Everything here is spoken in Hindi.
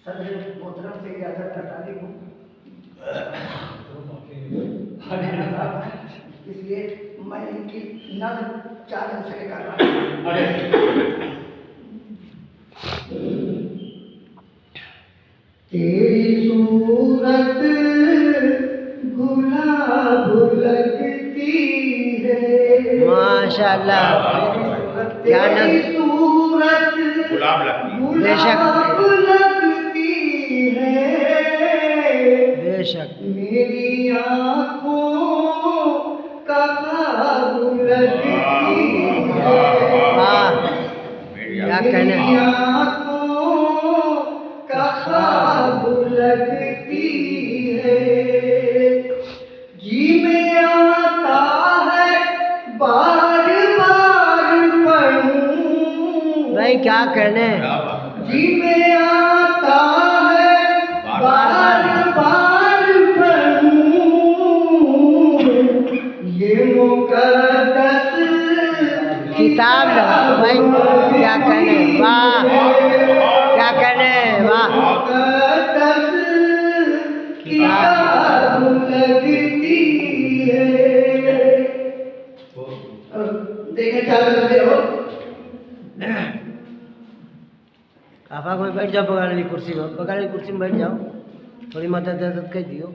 सदर मोहतरम से इजाज़त हटानी हूँ, इसलिए मैं इनकी नज़्म चालन से कर रहा हूँ। तेरी सूरत गुलाब लगती है, माशाअल्लाह, क्या तेरी सूरत गुलाब लगती है, बेशक मेरी आँखों का ख्वाब लगती है, क्या कहना, ख्वाब लगती है, जी में आता है बार बार पढ़ूं, भाई क्या कहने, जी में आता है बार बार पढ़ूं, ये मुक़द्दस किताब लगा भाई, क्या कहने, वाह क्या कहने, वाह किताब लगती है। देखें क्या करते हो आपा, कोई बैठ जाओ बगल वाली कुर्सी में, बगल वाली कुर्सी में बैठ जाओ, थोड़ी मदद कह दियो।